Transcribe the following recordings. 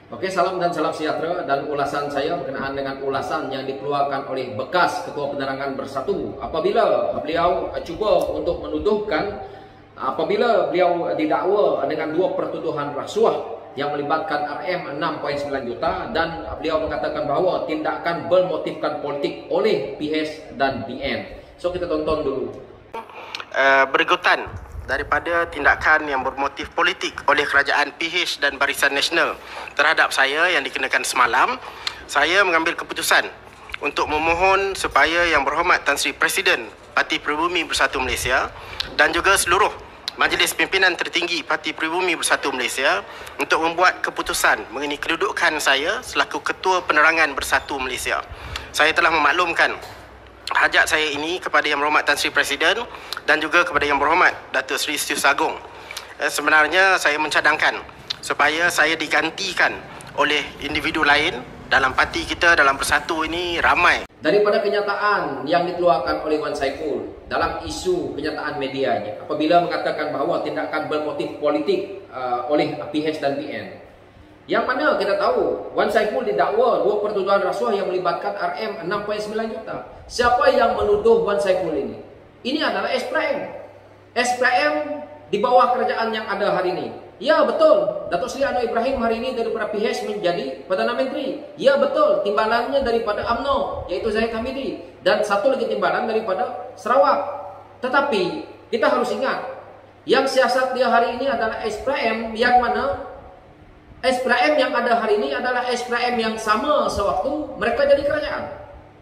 Oke, salam dan salam sejahtera, dan ulasan saya berkenaan dengan ulasan yang dikeluarkan oleh bekas Ketua Penerangan Bersatu apabila beliau cuba untuk menuduhkan apabila beliau didakwa dengan dua pertuduhan rasuah yang melibatkan RM 6.9 juta, dan beliau mengatakan bahawa tindakan bermotifkan politik oleh PH dan BN. So kita tonton dulu. Berikutan daripada tindakan yang bermotif politik oleh kerajaan PH dan Barisan Nasional terhadap saya yang dikenakan semalam, saya mengambil keputusan untuk memohon supaya Yang Berhormat Tan Sri Presiden Parti Pribumi Bersatu Malaysia dan juga seluruh Majlis Pimpinan Tertinggi Parti Pribumi Bersatu Malaysia untuk membuat keputusan mengenai kedudukan saya selaku Ketua Penerangan Bersatu Malaysia. Saya telah memaklumkan hajat saya ini kepada Yang Berhormat Tan Sri Presiden dan juga kepada Yang Berhormat Datuk Seri Setiausaha Agong. Sebenarnya saya mencadangkan supaya saya digantikan oleh individu lain dalam parti kita, dalam Bersatu ini ramai. Daripada kenyataan yang dikeluarkan oleh Wan Saiful dalam isu kenyataan medianya apabila mengatakan bahawa tindakan bermotif politik oleh PH dan BN, yang mana kita tahu Wan Saiful didakwa dua pertuduhan rasuah yang melibatkan RM 6.9 juta. Siapa yang menuduh Wan Saiful ini? Ini adalah SPRM. SPRM di bawah kerajaan yang ada hari ini. Ya betul, Datuk Seri Anwar Ibrahim hari ini daripada PH menjadi Perdana Menteri. Ya betul, timbalannya daripada UMNO, iaitu Zahid Hamidi, dan satu lagi timbalan daripada Sarawak. Tetapi kita harus ingat, yang siasat dia hari ini adalah SPRM, yang mana SPRM yang ada hari ini adalah SPRM yang sama sewaktu mereka jadi kerajaan.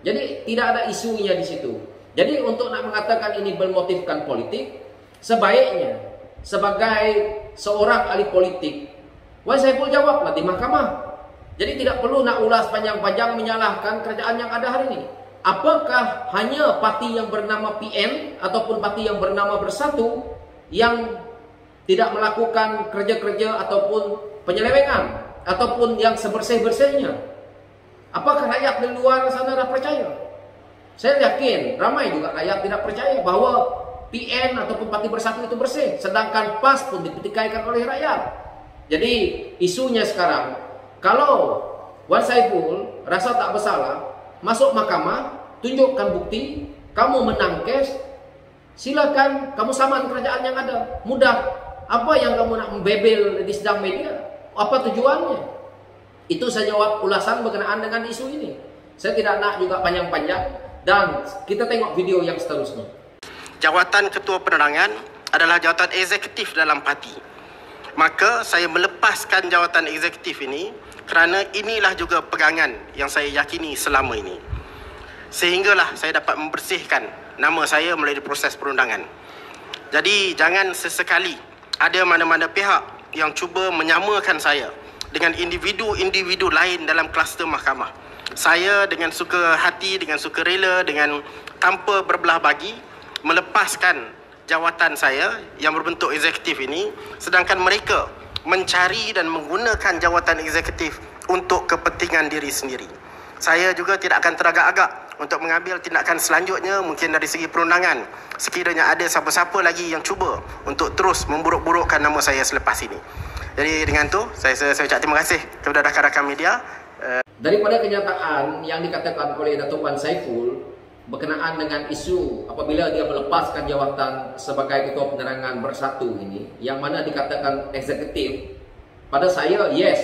Jadi tidak ada isunya di situ. Jadi untuk nak mengatakan ini bermotifkan politik, sebaiknya sebagai seorang ahli politik, Wan Saiful jawablah di mahkamah. Jadi tidak perlu nak ulas panjang-panjang menyalahkan kerajaan yang ada hari ini. Apakah hanya parti yang bernama PN ataupun parti yang bernama Bersatu yang tidak melakukan kerja-kerja ataupun penyelewengan ataupun yang sebersih-bersihnya? Apakah rakyat di luar sana dah percaya? Saya yakin ramai juga rakyat tidak percaya bahawa PN ataupun Parti Bersatu itu bersih, sedangkan PAS pun dipetikaikan oleh rakyat. Jadi isunya sekarang, kalau Wan Saiful rasa tak bersalah, masuk mahkamah, tunjukkan bukti, kamu menang kes, silakan kamu saman kerajaan yang ada. Mudah. Apa yang kamu nak membebel di sidang media? Apa tujuannya? Itu saya jawab ulasan berkenaan dengan isu ini. Saya tidak nak juga panjang-panjang, dan kita tengok video yang seterusnya. Jawatan Ketua Penerangan adalah jawatan eksekutif dalam parti. Maka saya melepaskan jawatan eksekutif ini kerana inilah juga pegangan yang saya yakini selama ini. Sehinggalah saya dapat membersihkan nama saya melalui proses perundangan. Jadi jangan sesekali ada mana-mana pihak yang cuba menyamakan saya dengan individu-individu lain dalam kluster mahkamah. Saya dengan suka hati, dengan suka rela, dengan tanpa berbelah bagi melepaskan jawatan saya yang berbentuk eksekutif ini, sedangkan mereka mencari dan menggunakan jawatan eksekutif untuk kepentingan diri sendiri. Saya juga tidak akan teragak-agak untuk mengambil tindakan selanjutnya, mungkin dari segi perundangan, sekiranya ada siapa-siapa lagi yang cuba untuk terus memburuk-burukkan nama saya selepas ini. Jadi dengan tu saya ucap terima kasih kepada rakan-rakan media. Daripada kenyataan yang dikatakan oleh Datuk Wan Saiful berkenaan dengan isu apabila dia melepaskan jawatan sebagai Ketua Penerangan Bersatu ini, yang mana dikatakan eksekutif, pada saya yes,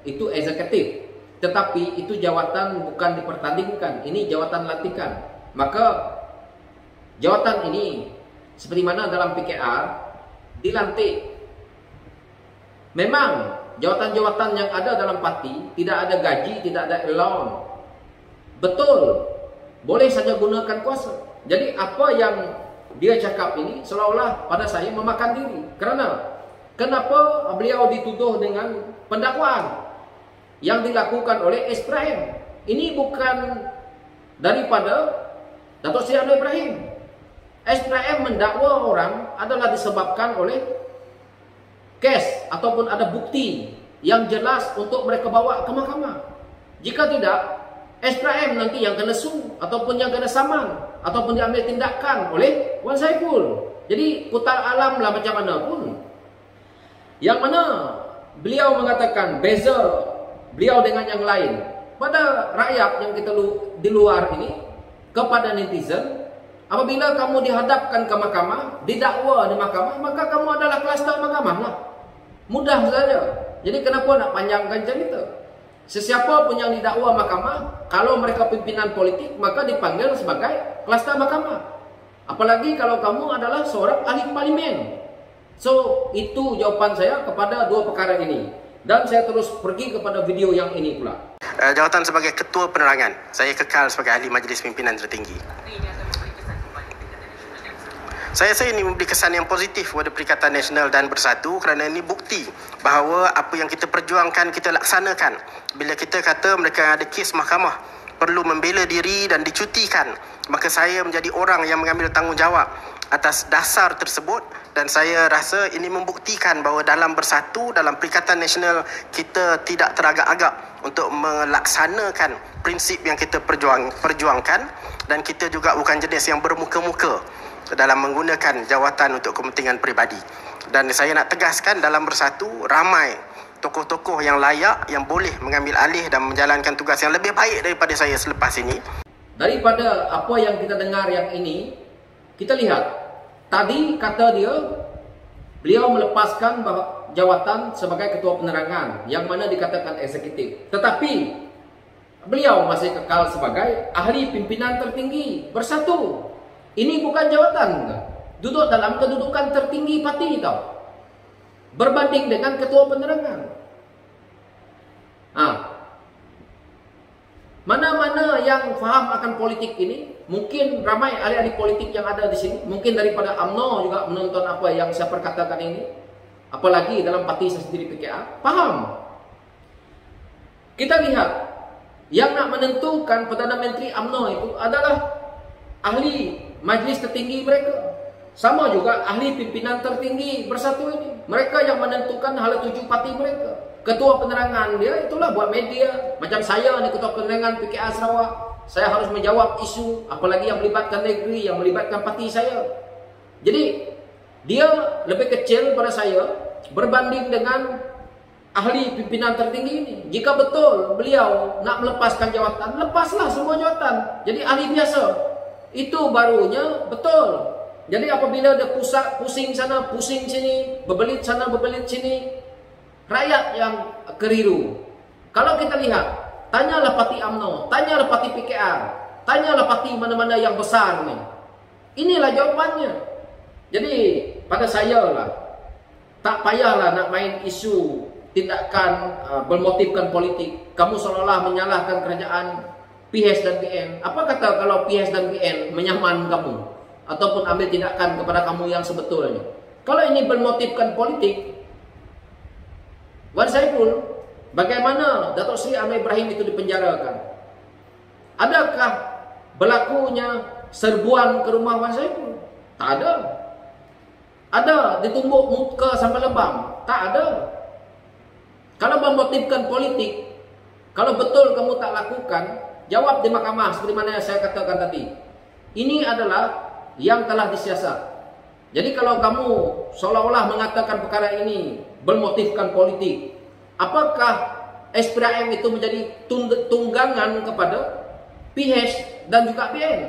itu eksekutif, tetapi itu jawatan bukan dipertandingkan, ini jawatan lantikan. Maka jawatan ini seperti mana dalam PKR dilantik. Memang jawatan-jawatan yang ada dalam parti tidak ada gaji, tidak ada allowance. Betul, boleh saja gunakan kuasa. Jadi apa yang dia cakap ini seolah-olah pada saya memakan diri. Kenapa beliau dituduh dengan pendakwaan yang dilakukan oleh SPRM? Ini bukan daripada Datuk Seri Anwar Ibrahim. SPRM mendakwa orang adalah disebabkan oleh kes ataupun ada bukti yang jelas untuk mereka bawa ke mahkamah. Jika tidak, SPRM nanti yang kena su ataupun yang kena saman ataupun diambil tindakan oleh Wan Saiful. Jadi putar alam lah macam mana pun. Yang mana beliau mengatakan beza beliau dengan yang lain, pada rakyat yang kita di luar ini, kepada netizen, apabila kamu dihadapkan ke mahkamah, didakwa di mahkamah, maka kamu adalah kluster mahkamah lah. Mudah saja. Jadi kenapa nak panjangkan cerita? Sesiapa pun yang didakwa mahkamah, kalau mereka pimpinan politik, maka dipanggil sebagai kluster mahkamah. Apalagi kalau kamu adalah seorang ahli parlimen. So, itu jawapan saya kepada dua perkara ini. Dan saya terus pergi kepada video yang ini pula. Jawatan sebagai Ketua Penerangan, saya kekal sebagai Ahli Majlis Pimpinan Tertinggi. Saya rasa ini memberi kesan yang positif kepada Perikatan Nasional dan Bersatu kerana ini bukti bahawa apa yang kita perjuangkan kita laksanakan. Bila kita kata mereka ada kes mahkamah perlu membela diri dan dicutikan, maka saya menjadi orang yang mengambil tanggungjawab atas dasar tersebut, dan saya rasa ini membuktikan bahawa dalam Bersatu, dalam Perikatan Nasional, kita tidak teragak-agak untuk melaksanakan prinsip yang kita perjuangkan, dan kita juga bukan jenis yang bermuka-muka dalam menggunakan jawatan untuk kepentingan peribadi. Dan saya nak tegaskan, dalam Bersatu ramai tokoh-tokoh yang layak yang boleh mengambil alih dan menjalankan tugas yang lebih baik daripada saya selepas ini. Daripada apa yang kita dengar yang ini, kita lihat tadi kata dia, beliau melepaskan jawatan sebagai Ketua Penerangan yang mana dikatakan eksekutif, tetapi beliau masih kekal sebagai Ahli Pimpinan Tertinggi Bersatu. Ini bukan jawatan, duduk dalam kedudukan tertinggi parti tau, berbanding dengan Ketua Penerangan. Mana-mana yang faham akan politik ini, mungkin ramai ahli-ahli politik yang ada di sini, mungkin daripada UMNO juga menonton apa yang saya perkatakan ini, apalagi dalam parti saya sendiri PKA, paham. Kita lihat, yang nak menentukan Perdana Menteri UMNO itu adalah ahli majlis tertinggi mereka. Sama juga ahli pimpinan tertinggi Bersatu ini. Mereka yang menentukan hala tuju parti mereka. Ketua Penerangan dia itulah buat media. Macam saya ni Ketua Penerangan PKA Sarawak, saya harus menjawab isu apalagi yang melibatkan negeri, yang melibatkan parti saya. Jadi dia lebih kecil pada saya berbanding dengan ahli pimpinan tertinggi ini. Jika betul beliau nak melepaskan jawatan, lepaslah semua jawatan. Jadi ahli biasa. Itu barunya betul. Jadi apabila dia pusing sana, pusing sini, berbelit sana, berbelit sini, rakyat yang keliru. Kalau kita lihat, tanyalah parti UMNO, tanyalah parti PKR, tanyalah parti mana-mana yang besar ni. Inilah jawapannya. Jadi pada saya lah, tak payahlah nak main isu tindakan bermotifkan politik. Kamu seolah-olah menyalahkan kerajaan PH dan PN. Apa kata kalau PH dan PN menyaman kamu ataupun ambil tindakan kepada kamu yang sebetulnya? Kalau ini bermotifkan politik, Wan Saiful, bagaimana Datuk Seri Anwar Ibrahim itu dipenjarakan? Adakah berlakunya serbuan ke rumah Wan Saiful? Tak ada. Ada ditumbuk muka sampai lebam? Tak ada. Kalau bermotifkan politik, kalau betul kamu tak lakukan, jawab di mahkamah seperti mana yang saya katakan tadi. Ini adalah yang telah disiasat. Jadi kalau kamu seolah-olah mengatakan perkara ini bermotifkan politik, apakah SPRM itu menjadi tunggangan kepada PH dan juga PN?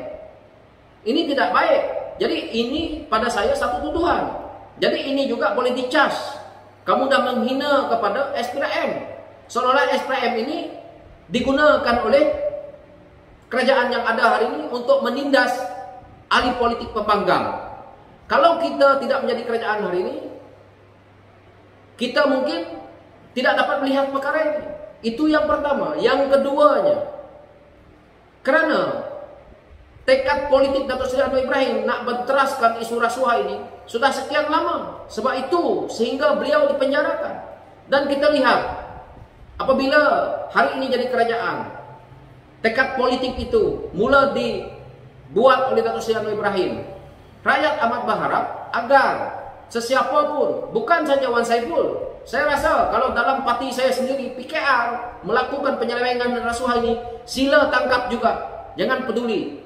Ini tidak baik. Jadi ini pada saya satu tuduhan. Jadi ini juga boleh dicas. Kamu dah menghina kepada SPRM. Seolah-olah SPRM ini digunakan oleh kerajaan yang ada hari ini untuk menindas ahli politik pembangkang. Kalau kita tidak menjadi kerajaan hari ini, kita mungkin tidak dapat melihat perkara ini. Itu yang pertama. Yang keduanya, kerana tekad politik Datuk Seri Anwar Ibrahim nak menteraskan isu rasuah ini sudah sekian lama. Sebab itu sehingga beliau dipenjarakan. Dan kita lihat, apabila hari ini jadi kerajaan, tekad politik itu mula dibuat oleh Datuk Seri Anwar Ibrahim. Rakyat amat berharap agar sesiapa pun, bukan saja Wan Saiful, saya rasa kalau dalam parti saya sendiri PKR melakukan penyelewengan dan rasuah ini, sila tangkap juga. Jangan peduli.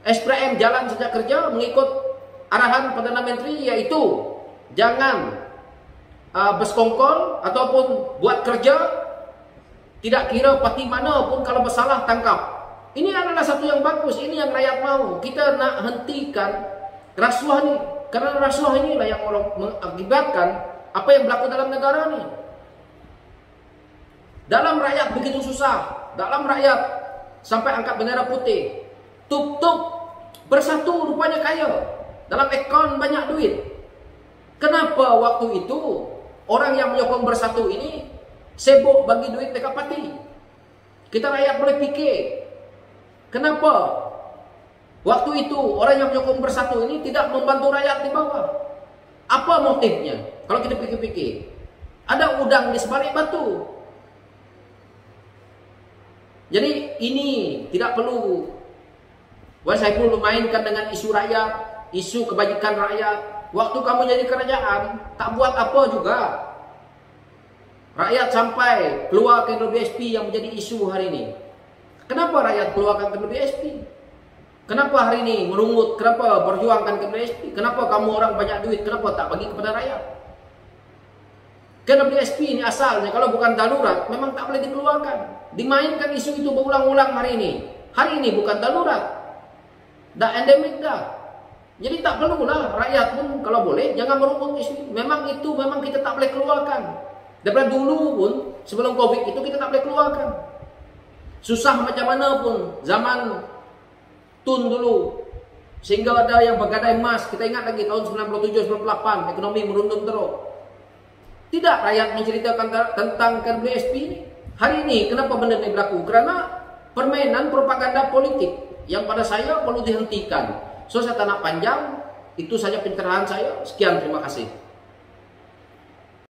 SPRM jalan saja kerja mengikut arahan Perdana Menteri, iaitu jangan bersekongkol ataupun buat kerja Tidak kira parti mana pun, kalau bersalah tangkap. Ini adalah satu yang bagus. Ini yang rakyat mau. Kita nak hentikan rasuah ni. Karena rasuah inilah yang mengakibatkan apa yang berlaku dalam negara ni. Dalam rakyat begitu susah. Dalam rakyat sampai angkat bendera putih. Tup-tup bersatu rupanya kaya. Dalam akaun banyak duit. Kenapa waktu itu orang yang menyokong bersatu ini sibuk bagi duit dekat parti? Kita rakyat boleh fikir. Kenapa waktu itu orang yang menyokong bersatu ini tidak membantu rakyat di bawah? Apa motifnya? Kalau kita fikir-fikir, ada udang di sebalik batu. Jadi ini tidak perlu Wan Saiful memainkan dengan isu rakyat, isu kebajikan rakyat. Waktu kamu jadi kerajaan, tak buat apa juga. Rakyat sampai keluarkan WSP yang menjadi isu hari ini. Kenapa rakyat keluarkan WSP? Kenapa hari ini merungut? Kenapa berjuangkan WSP? Kenapa kamu orang banyak duit? Kenapa tak bagi kepada rakyat? WSP ini asalnya kalau bukan darurat memang tak boleh dikeluarkan. Dimainkan isu itu berulang-ulang hari ini. Hari ini bukan darurat, dah endemik dah. Jadi tak perlulah rakyat pun kalau boleh jangan merungut isu. Memang itu memang kita tak boleh keluarkan. Daripada dulu pun sebelum Covid itu kita tak boleh keluarkan. Susah macam mana pun zaman Tun dulu sehingga ada yang bergadai emas. Kita ingat lagi tahun 97-98 ekonomi merundung teruk. Tidak rakyat menceritakan tentang WSP ini. Hari ini kenapa benda ini berlaku? Kerana permainan propaganda politik yang pada saya perlu dihentikan. So saya tak nak panjang. Itu saja pencerahan saya. Sekian, terima kasih.